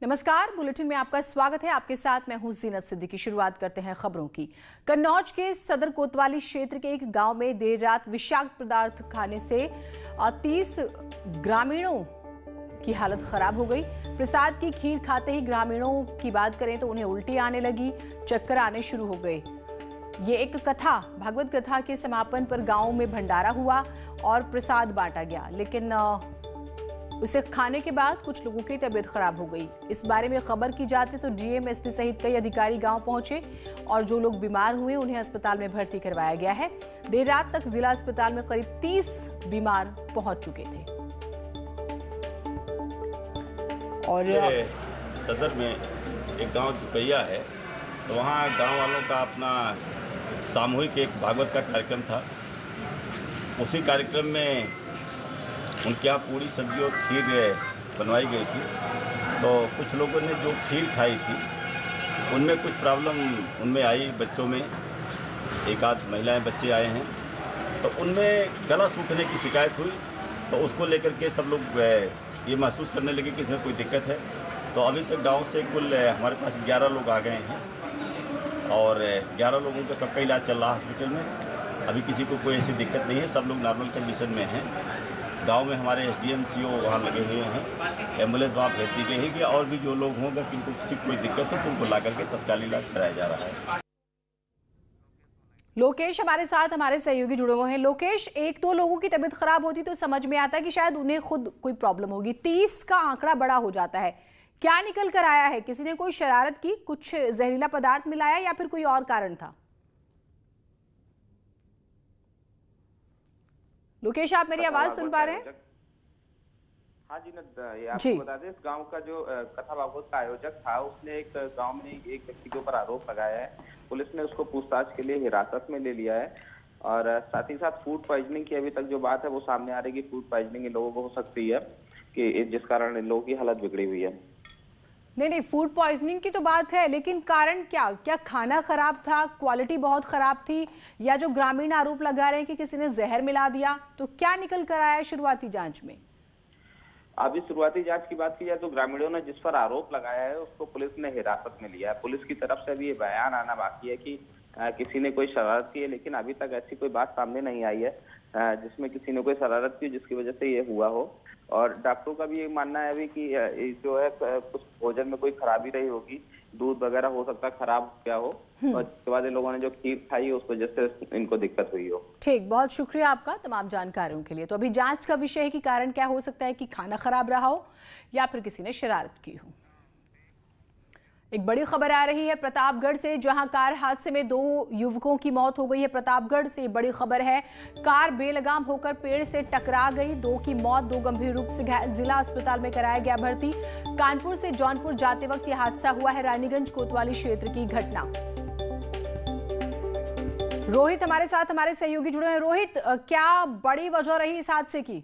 नमस्कार, बुलेटिन में आपका स्वागत है। आपके साथ मैं हूं जीनत सिद्दीकी। शुरुआत करते हैं खबरों की। कन्नौज के सदर कोतवाली क्षेत्र के एक गांव में देर रात विषाक्त पदार्थ खाने से 30 ग्रामीणों की हालत खराब हो गई। प्रसाद की खीर खाते ही ग्रामीणों की बात करें तो उन्हें उल्टी आने लगी, चक्कर आने शुरू हो गए। ये एक कथा, भागवत कथा के समापन पर गांव में भंडारा हुआ और प्रसाद बांटा गया, लेकिन उसे खाने के बाद कुछ लोगों की तबीयत खराब हो गई। इस बारे में खबर की जाती तो डीएम, एसपी सहित कई अधिकारी गांव पहुंचे और जो लोग बीमार हुए उन्हें अस्पताल में भर्ती करवाया गया है। देर रात तक जिला अस्पताल में करीब 30 बीमार पहुंच चुके थे। और सदर में एक गांव जुकैया है, तो वहाँ गांव वालों का अपना सामूहिक एक भागवत का कार्यक्रम था। उसी कार्यक्रम में उनके यहाँ पूरी सब्जी और खीर बनवाई गई थी। तो कुछ लोगों ने जो खीर खाई थी उनमें कुछ प्रॉब्लम उनमें आई। बच्चों में एक आध महिलाएं बच्चे आए हैं, तो उनमें गला सूखने की शिकायत हुई। तो उसको लेकर के सब लोग ये महसूस करने लगे कि इसमें कोई दिक्कत है। तो अभी तक गांव से कुल हमारे पास 11 लोग आ गए हैं और 11 लोगों का सबका इलाज चल रहा है हॉस्पिटल में। अभी किसी को कोई ऐसी दिक्कत नहीं है, सब लोग नॉर्मल कंडीशन में हैं। गांव में हमारे एसडीएम सीओ वहाँ लगे हुए हैं, एम्बुलेंस वहाँ भेज दी गई है कि और भी जो लोग होंगे जिनको किसी कोई दिक्कत है तो उनको ला करके तत्काल इलाज कराया जा रहा है। लोकेश हमारे साथ, हमारे सहयोगी जुड़े हुए हैं। लोकेश, एक दो लोगों की तबीयत खराब होती तो समझ में आता है कि शायद उन्हें खुद कोई प्रॉब्लम होगी। 30 का आंकड़ा बड़ा हो जाता है। क्या निकल कर आया है? किसी ने कोई शरारत की, कुछ जहरीला पदार्थ मिलाया या फिर कोई और कारण था? लोकेश, आप मेरी आवाज सुन पा रहे हैं? हाँ जी, ये आपको बता दें, इस गांव का जो कथा भागवत का आयोजक था उसने एक गांव में एक व्यक्ति के ऊपर आरोप लगाया है। पुलिस ने उसको पूछताछ के लिए हिरासत में ले लिया है और साथ ही साथ फूड पॉइजनिंग की अभी तक जो बात है वो सामने आ रही है कि फूड पॉइजनिंग इन लोगों को हो सकती है, कि जिस कारण इन लोगों की हालत बिगड़ी हुई है। नहीं, फूड पॉइजनिंग की तो बात है, लेकिन कारण क्या खाना खराब था, क्वालिटी बहुत खराब थी, या जो ग्रामीण आरोप लगा रहे हैं कि किसी ने जहर मिला दिया, तो क्या निकल कर आया शुरुआती जांच में? अभी शुरुआती जांच की बात की जाए तो ग्रामीणों ने जिस पर आरोप लगाया है उसको पुलिस ने हिरासत में लिया है। पुलिस की तरफ से अभी ये बयान आना बाकी है कि किसी ने कोई शरारत की है, लेकिन अभी तक ऐसी कोई बात सामने नहीं आई है जिसमें किसी ने कोई शरारत की जिसकी वजह से ये हुआ हो। और डॉक्टरों का भी ये मानना है अभी कि जो है कुछ भोजन में कोई खराबी रही होगी, दूध वगैरह हो सकता है खराब क्या हो, और उसके बाद इन लोगों ने जो खीर खाई है उस वजह से इनको दिक्कत हुई हो। ठीक, बहुत शुक्रिया आपका तमाम जानकारियों के लिए। तो अभी जांच का विषय है कि कारण क्या हो सकता है, कि खाना खराब रहा हो या फिर किसी ने शरारत की हो। एक बड़ी खबर आ रही है प्रतापगढ़ से, जहां कार हादसे में 2 युवकों की मौत हो गई है। प्रतापगढ़ से बड़ी खबर है, कार बेलगाम होकर पेड़ से टकरा गई, 2 की मौत, 2 गंभीर रूप से घायल, जिला अस्पताल में कराया गया भर्ती। कानपुर से जौनपुर जाते वक्त यह हादसा हुआ है, रानीगंज कोतवाली क्षेत्र की घटना। रोहित हमारे साथ, हमारे सहयोगी जुड़े हैं। रोहित, क्या बड़ी वजह रही इस हादसे की?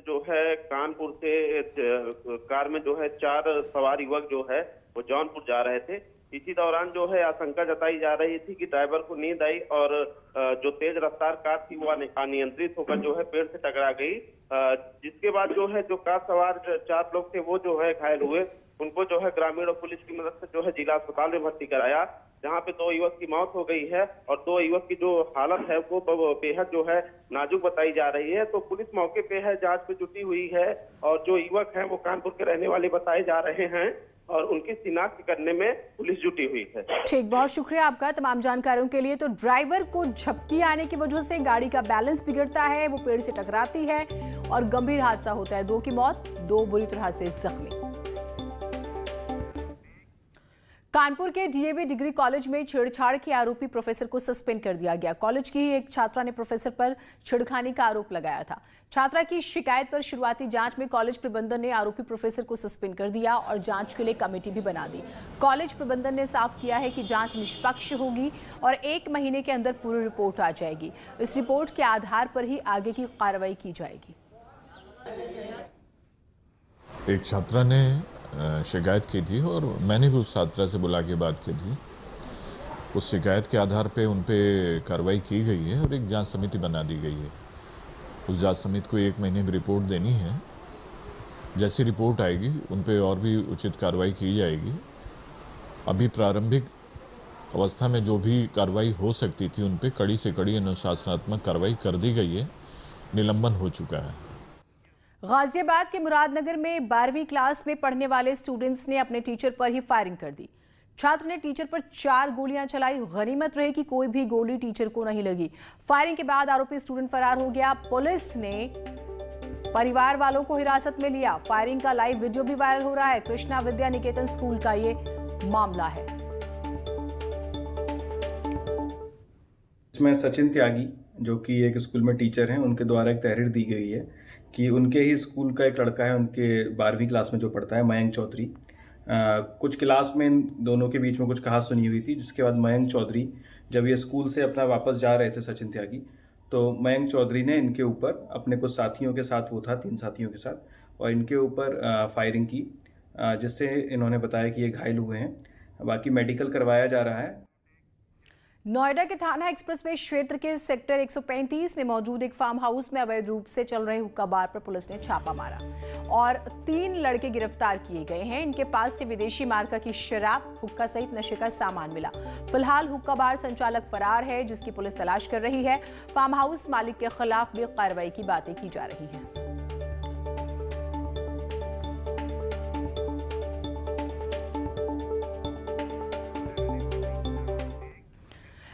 जो है कानपुर से कार में जो है 4 सवार युवक जो है वो जौनपुर जा रहे थे। इसी दौरान जो है आशंका जताई जा रही थी कि ड्राइवर को नींद आई और जो तेज रफ्तार कार थी वो अनियंत्रित होकर जो है पेड़ से टकरा गई, जिसके बाद जो है जो कार सवार 4 लोग थे वो जो है घायल हुए। उनको जो है ग्रामीण और पुलिस की मदद से जो है जिला अस्पताल में भर्ती कराया, जहां पे 2 युवक की मौत हो गई है और 2 युवक की जो हालत है वो बेहद जो है नाजुक बताई जा रही है। तो पुलिस मौके पे है, जांच पे जुटी हुई है और जो युवक हैं वो कानपुर के रहने वाले बताए जा रहे हैं और उनकी शिनाख्त करने में पुलिस जुटी हुई है। ठीक, बहुत शुक्रिया आपका तमाम जानकारियों के लिए। तो ड्राइवर को झपकी आने की वजह से गाड़ी का बैलेंस बिगड़ता है, वो पेड़ से टकराती है और गंभीर हादसा होता है। 2 की मौत, 2 बुरी तरह से जख्मी। कानपुर के डीएवी डिग्री कॉलेज में छेड़छाड़ के आरोपी प्रोफेसर को सस्पेंड कर दिया गया। कॉलेज की ही एक छात्रा ने प्रोफेसर पर छेड़खानी का आरोप लगाया था। छात्रा की शिकायत पर शुरुआती जांच में कॉलेज प्रबंधन ने आरोपी प्रोफेसर को सस्पेंड कर दिया और जांच के लिए कमेटी भी बना दी। कॉलेज प्रबंधन ने साफ किया है कि जांच निष्पक्ष होगी और 1 महीने के अंदर पूरी रिपोर्ट आ जाएगी। इस रिपोर्ट के आधार पर ही आगे की कार्रवाई की जाएगी। एक छात्रा ने शिकायत की थी और मैंने भी उस छात्रा से बुला के बात की थी। उस शिकायत के आधार पे उन पे कार्रवाई की गई है और एक जांच समिति बना दी गई है। उस जांच समिति को 1 महीने में रिपोर्ट देनी है। जैसी रिपोर्ट आएगी उन पे और भी उचित कार्रवाई की जाएगी। अभी प्रारंभिक अवस्था में जो भी कार्रवाई हो सकती थी उन पे कड़ी से कड़ी अनुशासनात्मक कार्रवाई कर दी गई है, निलंबन हो चुका है। गाजियाबाद के मुरादनगर में 12वीं क्लास में पढ़ने वाले स्टूडेंट्स ने अपने टीचर पर ही फायरिंग कर दी। छात्र ने टीचर पर 4 गोलियां चलाई। गनीमत रही कि कोई भी गोली टीचर को नहीं लगी। फायरिंग के बाद आरोपी स्टूडेंट फरार हो गया। पुलिस ने परिवार वालों को हिरासत में लिया। फायरिंग का लाइव वीडियो भी वायरल हो रहा है। कृष्णा विद्या निकेतन स्कूल का ये मामला है। इसमें सचिन त्यागी जो कि एक स्कूल में टीचर हैं, उनके द्वारा एक तहरीर दी गई है कि उनके ही स्कूल का एक लड़का है, उनके 12वीं क्लास में जो पढ़ता है, मयंक चौधरी, कुछ क्लास में इन दोनों के बीच में कुछ कहा सुनी हुई थी। जिसके बाद मयंक चौधरी जब ये स्कूल से अपना वापस जा रहे थे सचिन त्यागी, तो मयंक चौधरी ने इनके ऊपर अपने कुछ साथियों के साथ, वो था 3 साथियों के साथ, और इनके ऊपर फायरिंग की, जिससे इन्होंने बताया कि ये घायल हुए हैं। बाकी मेडिकल करवाया जा रहा है। नोएडा के थाना एक्सप्रेसवे क्षेत्र के सेक्टर 135 में मौजूद एक फार्म हाउस में अवैध रूप से चल रहे हुक्का बार पर पुलिस ने छापा मारा और 3 लड़के गिरफ्तार किए गए हैं। इनके पास से विदेशी मार्का की शराब, हुक्का सहित नशे का सामान मिला। फिलहाल हुक्का बार संचालक फरार है, जिसकी पुलिस तलाश कर रही है। फार्म हाउस मालिक के खिलाफ भी कार्रवाई की बातें की जा रही हैं।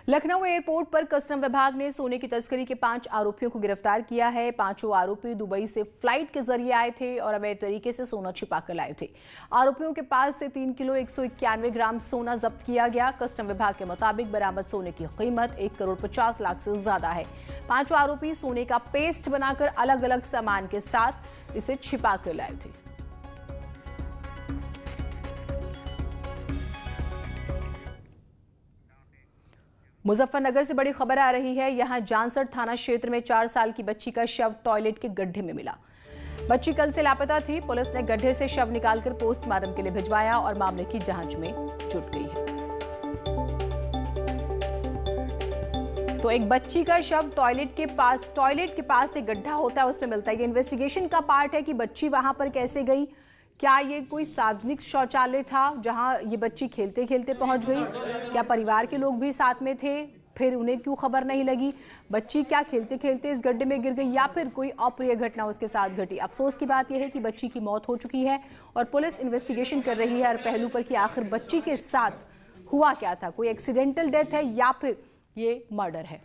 लखनऊ एयरपोर्ट पर कस्टम विभाग ने सोने की तस्करी के 5 आरोपियों को गिरफ्तार किया है। 5 आरोपी दुबई से फ्लाइट के जरिए आए थे और अवैध तरीके से सोना छिपा कर लाए थे। आरोपियों के पास से 3 किलो 191 ग्राम सोना जब्त किया गया। कस्टम विभाग के मुताबिक बरामद सोने की कीमत 1 करोड़ 50 लाख से ज्यादा है। 5 आरोपी सोने का पेस्ट बनाकर अलग अलग सामान के साथ इसे छिपा कर लाए थे। मुजफ्फरनगर से बड़ी खबर आ रही है। यहां जानसठ थाना क्षेत्र में 4 साल की बच्ची का शव टॉयलेट के गड्ढे में मिला। बच्ची कल से लापता थी। पुलिस ने गड्ढे से शव निकालकर पोस्टमार्टम के लिए भिजवाया और मामले की जांच में जुट गई है। तो एक बच्ची का शव टॉयलेट के पास एक गड्ढा होता है, उसमें मिलता है। ये इन्वेस्टिगेशन का पार्ट है कि बच्ची वहां पर कैसे गई। क्या ये कोई सार्वजनिक शौचालय था जहां ये बच्ची खेलते खेलते पहुंच गई? क्या परिवार के लोग भी साथ में थे, फिर उन्हें क्यों खबर नहीं लगी? बच्ची क्या खेलते खेलते इस गड्ढे में गिर गई या फिर कोई अप्रिय घटना उसके साथ घटी? अफसोस की बात यह है कि बच्ची की मौत हो चुकी है और पुलिस इन्वेस्टिगेशन कर रही है हर पहलू पर कि आखिर बच्ची के साथ हुआ क्या था। कोई एक्सीडेंटल डेथ है या फिर ये मर्डर है।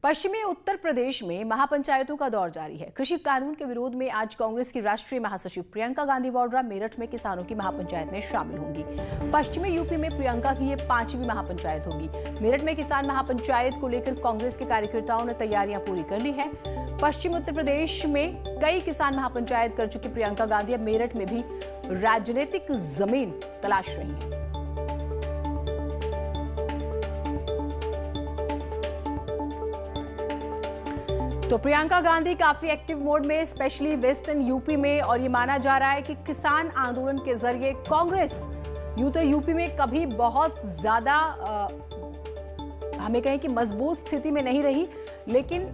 पश्चिमी उत्तर प्रदेश में महापंचायतों का दौर जारी है। कृषि कानून के विरोध में आज कांग्रेस की राष्ट्रीय महासचिव प्रियंका गांधी वाड्रा मेरठ में किसानों की महापंचायत में शामिल होंगी। पश्चिमी यूपी में प्रियंका की ये 5वीं महापंचायत होगी। मेरठ में किसान महापंचायत को लेकर कांग्रेस के कार्यकर्ताओं ने तैयारियां पूरी कर ली है। पश्चिम उत्तर प्रदेश में कई किसान महापंचायत कर चुकी प्रियंका गांधी अब मेरठ में भी राजनीतिक जमीन तलाश रही है। तो प्रियंका गांधी काफी एक्टिव मोड में, स्पेशली वेस्टर्न यूपी में, और ये माना जा रहा है कि किसान आंदोलन के जरिए कांग्रेस यूं तो यूपी में कभी बहुत ज्यादा हमें कहें कि मजबूत स्थिति में नहीं रही, लेकिन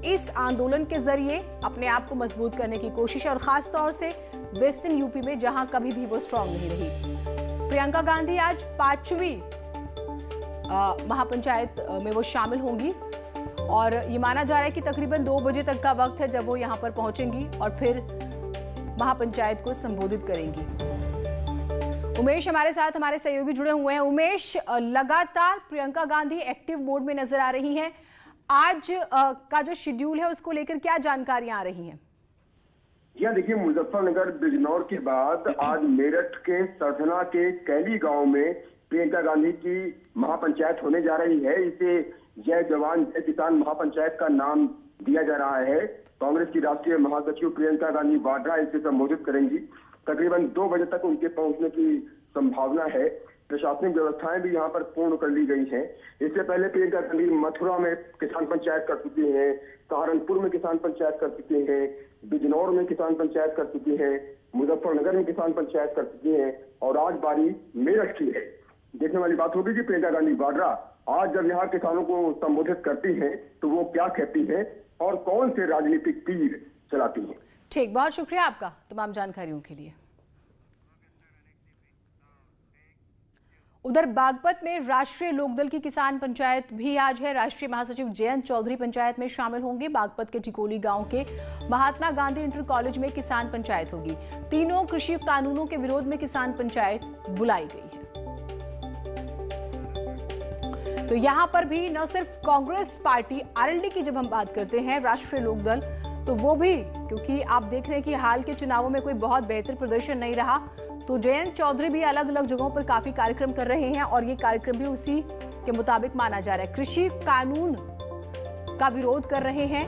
इस आंदोलन के जरिए अपने आप को मजबूत करने की कोशिश, और खास तौर से वेस्टर्न यूपी में जहां कभी भी वो स्ट्रांग नहीं रही। प्रियंका गांधी आज 5वीं महापंचायत में वो शामिल होंगी और ये माना जा रहा है कि तकरीबन 2 बजे तक का वक्त है जब वो यहाँ पर पहुंचेंगी और फिर महापंचायत को संबोधित करेंगी। उमेश हमारे साथ, हमारे सहयोगी जुड़े हुए हैं। उमेश, लगातार प्रियंका गांधी एक्टिव मोड में नजर आ रही हैं। आज का जो शेड्यूल है उसको लेकर क्या जानकारियां आ रही हैं? या देखिए, मुजफ्फरनगर बिजनौर के बाद आज मेरठ के सरधना के कैली गांव में प्रियंका गांधी की महापंचायत होने जा रही है। इसे जय जवान जय किसान महापंचायत का नाम दिया जा रहा है। कांग्रेस की राष्ट्रीय महासचिव प्रियंका गांधी वाड्रा इसे संबोधित करेंगी। तकरीबन 2 बजे तक उनके पहुंचने की संभावना है। प्रशासनिक व्यवस्थाएं भी यहां पर पूर्ण कर ली गई हैं। इससे पहले प्रियंका गांधी मथुरा में किसान पंचायत कर चुकी हैं, सहारनपुर में किसान पंचायत कर चुकी हैं, बिजनौर में किसान पंचायत कर चुकी हैं, मुजफ्फरनगर में किसान पंचायत कर चुकी हैं और आज बारी मेरठ की है। देखने वाली बात होगी कि प्रियंका गांधी वाड्रा आज जब यहाँ किसानों को संबोधित करती हैं तो वो क्या कहती हैं और कौन से राजनीतिक तीर चलाती हैं। ठीक, बहुत शुक्रिया आपका तमाम जानकारियों के लिए। उधर बागपत में राष्ट्रीय लोकदल की किसान पंचायत भी आज है। राष्ट्रीय महासचिव जयंत चौधरी पंचायत में शामिल होंगे। बागपत के टिकोली गांव के महात्मा गांधी इंटर कॉलेज में किसान पंचायत होगी। तीनों कृषि कानूनों के विरोध में किसान पंचायत बुलाई गई है। तो यहां पर भी न सिर्फ कांग्रेस पार्टी आरएलडी की जब हम बात करते हैं राष्ट्रीय लोकदल, तो वो भी, क्योंकि आप देख रहे हैं कि हाल के चुनावों में कोई बहुत बेहतर प्रदर्शन नहीं रहा, तो जयंत चौधरी भी अलग अलग जगहों पर काफी कार्यक्रम कर रहे हैं और ये कार्यक्रम भी उसी के मुताबिक माना जा रहा है। कृषि कानून का विरोध कर रहे हैं,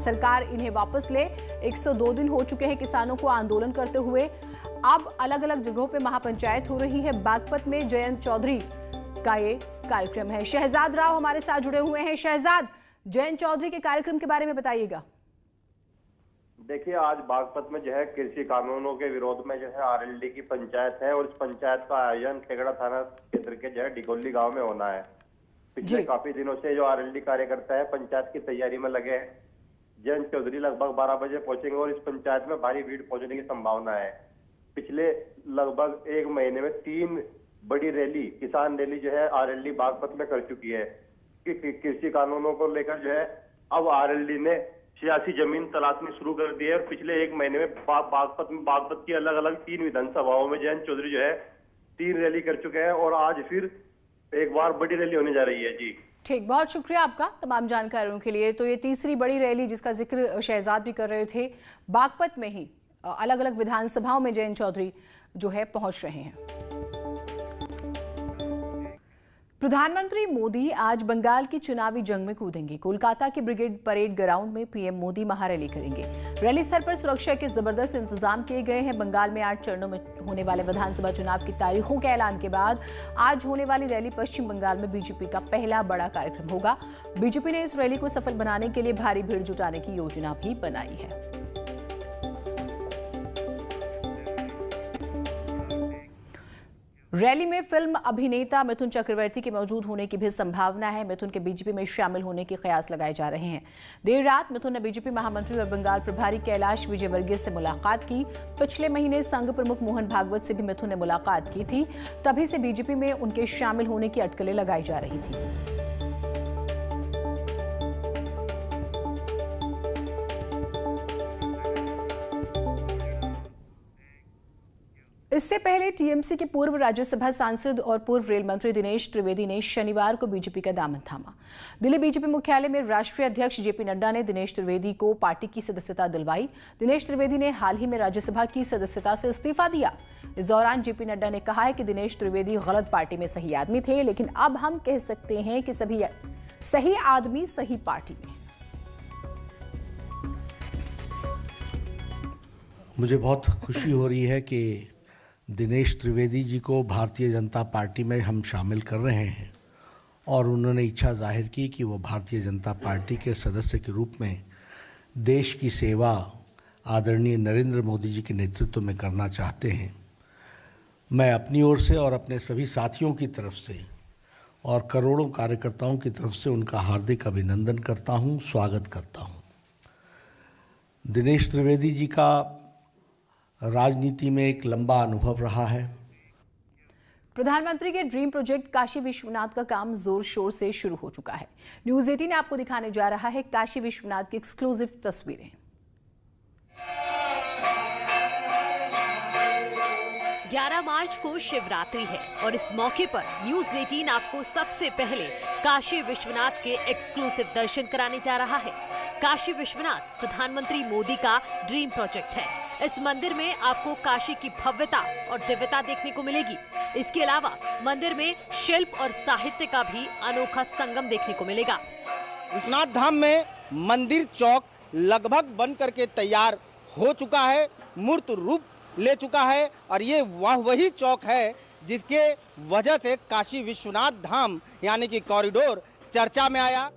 सरकार इन्हें वापस ले। 102 दिन हो चुके हैं किसानों को आंदोलन करते हुए। अब अलग अलग जगहों पे महापंचायत हो रही है। बागपत में जयंत चौधरी का ये कार्यक्रम है। शहजाद राव हमारे साथ जुड़े हुए हैं। शहजाद, जयंत चौधरी के कार्यक्रम के बारे में बताइएगा। देखिए, आज बागपत में जो है कृषि कानूनों के विरोध में जो है आरएलडी की पंचायत है और इस पंचायत का आयोजन खेगड़ा थाना क्षेत्र के जो है डिगोली गांव में होना है। पिछले काफी दिनों से जो आरएलडी कार्यकर्ता है पंचायत की तैयारी में लगे हैं। जयंत चौधरी लगभग 12 बजे पहुंचेंगे और इस पंचायत में भारी भीड़ पहुंचने की संभावना है। पिछले लगभग 1 महीने में 3 बड़ी रैली, किसान रैली जो है आरएलडी बागपत में कर चुकी है। कृषि कानूनों को लेकर जो है अब आरएलडी ने सियासी जमीन तलाशनी शुरू कर दी है और पिछले 1 महीने में बागपत की अलग अलग 3 विधानसभाओं में जयंत चौधरी जो है 3 रैली कर चुके हैं और आज फिर एक बार बड़ी रैली होने जा रही है। जी ठीक, बहुत शुक्रिया आपका तमाम जानकारियों के लिए। तो ये तीसरी बड़ी रैली जिसका जिक्र शहजाद भी कर रहे थे, बागपत में ही अलग अलग विधानसभाओं में जयंत चौधरी जो है पहुंच रहे हैं। प्रधानमंत्री मोदी आज बंगाल की चुनावी जंग में कूदेंगे। कोलकाता के ब्रिगेड परेड ग्राउंड में पीएम मोदी महारैली करेंगे। रैली स्थल पर सुरक्षा के जबरदस्त इंतजाम किए गए हैं। बंगाल में 8 चरणों में होने वाले विधानसभा चुनाव की तारीखों के ऐलान के बाद आज होने वाली रैली पश्चिम बंगाल में बीजेपी का पहला बड़ा कार्यक्रम होगा। बीजेपी ने इस रैली को सफल बनाने के लिए भारी भीड़ जुटाने की योजना भी बनाई है। रैली में फिल्म अभिनेता मिथुन चक्रवर्ती के मौजूद होने की भी संभावना है। मिथुन के बीजेपी में शामिल होने के कयास लगाए जा रहे हैं। देर रात मिथुन ने बीजेपी महामंत्री और बंगाल प्रभारी कैलाश विजयवर्गीय से मुलाकात की। पिछले महीने संघ प्रमुख मोहन भागवत से भी मिथुन ने मुलाकात की थी। तभी से बीजेपी में उनके शामिल होने की अटकलें लगाई जा रही थी। इससे पहले टीएमसी के पूर्व राज्यसभा सांसद और पूर्व रेल मंत्री दिनेश त्रिवेदी ने शनिवार को बीजेपी का दामन थामा। दिल्ली बीजेपी मुख्यालय में राष्ट्रीय अध्यक्ष जेपी नड्डा ने दिनेश त्रिवेदी को पार्टी की सदस्यता दिलवाई। दिनेश त्रिवेदी ने हाल ही में राज्यसभा की सदस्यता से इस्तीफा दिया। इस दौरान जेपी नड्डा ने कहा है कि दिनेश त्रिवेदी गलत पार्टी में सही आदमी थे, लेकिन अब हम कह सकते हैं कि सही आदमी सही पार्टी में। मुझे बहुत खुशी हो रही है कि दिनेश त्रिवेदी जी को भारतीय जनता पार्टी में हम शामिल कर रहे हैं और उन्होंने इच्छा जाहिर की कि वो भारतीय जनता पार्टी के सदस्य के रूप में देश की सेवा आदरणीय नरेंद्र मोदी जी के नेतृत्व में करना चाहते हैं। मैं अपनी ओर से और अपने सभी साथियों की तरफ से और करोड़ों कार्यकर्ताओं की तरफ से उनका हार्दिक अभिनंदन करता हूं, स्वागत करता हूं। दिनेश त्रिवेदी जी का राजनीति में एक लंबा अनुभव रहा है। प्रधानमंत्री के ड्रीम प्रोजेक्ट काशी विश्वनाथ का काम जोर शोर से शुरू हो चुका है। न्यूज 18 आपको दिखाने जा रहा है काशी विश्वनाथ की एक्सक्लूसिव तस्वीरें। 11 मार्च को शिवरात्रि है और इस मौके पर न्यूज 18 आपको सबसे पहले काशी विश्वनाथ के एक्सक्लूसिव दर्शन कराने जा रहा है। काशी विश्वनाथ प्रधानमंत्री मोदी का ड्रीम प्रोजेक्ट है। इस मंदिर में आपको काशी की भव्यता और दिव्यता देखने को मिलेगी। इसके अलावा मंदिर में शिल्प और साहित्य का भी अनोखा संगम देखने को मिलेगा। विश्वनाथ धाम में मंदिर चौक लगभग बन करके तैयार हो चुका है, मूर्त रूप ले चुका है और ये वही चौक है जिसके वजह से काशी विश्वनाथ धाम यानी कि कॉरिडोर चर्चा में आया।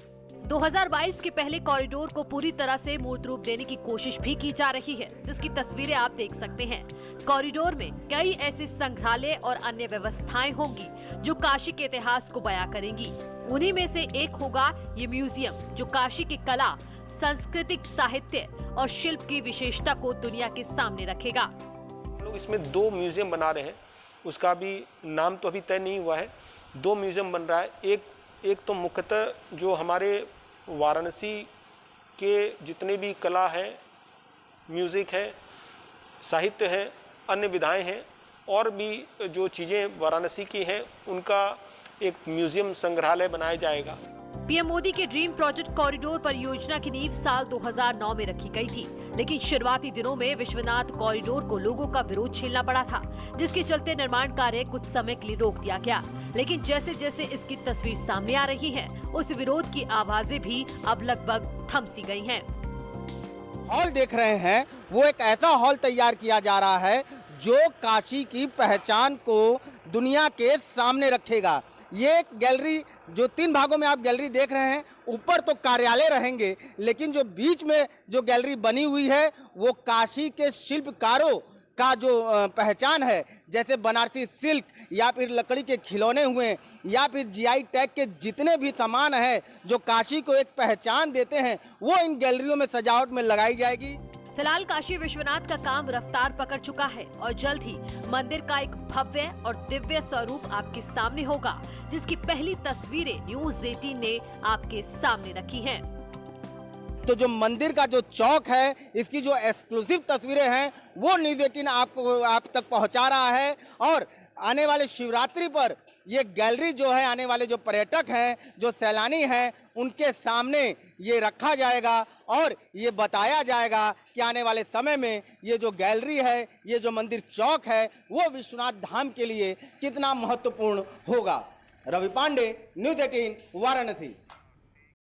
2022 के पहले कॉरिडोर को पूरी तरह से मूर्त रूप देने की कोशिश भी की जा रही है, जिसकी तस्वीरें आप देख सकते हैं। कॉरिडोर में कई ऐसे संग्रहालय और अन्य व्यवस्थाएं होंगी जो काशी के इतिहास को बयां करेंगी। उन्हीं में से एक होगा ये म्यूजियम, जो काशी की कला, सांस्कृतिक, साहित्य और शिल्प की विशेषता को दुनिया के सामने रखेगा। लोग इसमें 2 म्यूजियम बना रहे हैं, उसका भी नाम तो अभी तय नहीं हुआ है। 2 म्यूजियम बन रहा है। एक तो मुख्यतः जो हमारे वाराणसी के जितने भी कला है, म्यूज़िक है, साहित्य है, अन्य विधाएं हैं और भी जो चीज़ें वाराणसी की हैं, उनका एक म्यूजियम संग्रहालय बनाया जाएगा। पीएम मोदी के ड्रीम प्रोजेक्ट कॉरिडोर परियोजना की नींव साल 2009 में रखी गई थी, लेकिन शुरुआती दिनों में विश्वनाथ कॉरिडोर को लोगों का विरोध झेलना पड़ा था, जिसके चलते निर्माण कार्य कुछ समय के लिए रोक दिया गया। लेकिन जैसे जैसे इसकी तस्वीर सामने आ रही है, उस विरोध की आवाजें भी अब लगभग थम सी गई हैं। हॉल देख रहे हैं, वो एक ऐसा हॉल तैयार किया जा रहा है जो काशी की पहचान को दुनिया के सामने रखेगा। ये गैलरी जो 3 भागों में आप गैलरी देख रहे हैं, ऊपर तो कार्यालय रहेंगे, लेकिन जो बीच में जो गैलरी बनी हुई है वो काशी के शिल्पकारों का जो पहचान है, जैसे बनारसी सिल्क या फिर लकड़ी के खिलौने हुए या फिर जीआई टैग के जितने भी सामान हैं जो काशी को एक पहचान देते हैं, वो इन गैलरियों में सजावट में लगाई जाएगी। फिलहाल काशी विश्वनाथ का काम रफ्तार पकड़ चुका है और जल्द ही मंदिर का एक भव्य और दिव्य स्वरूप आपके सामने होगा, जिसकी पहली तस्वीरें न्यूज़ 18 ने आपके सामने रखी हैं। तो जो मंदिर का जो चौक है, इसकी जो एक्सक्लूसिव तस्वीरें हैं वो न्यूज़ 18 आप तक पहुंचा रहा है। और आने वाले शिवरात्रि पर ये गैलरी जो है, आने वाले जो पर्यटक हैं, जो सैलानी हैं, उनके सामने ये रखा जाएगा और ये बताया जाएगा कि आने वाले समय में ये जो गैलरी है, ये जो मंदिर चौक है, वो विश्वनाथ धाम के लिए कितना महत्वपूर्ण होगा। रवि पांडे, न्यूज़ 18 वाराणसी।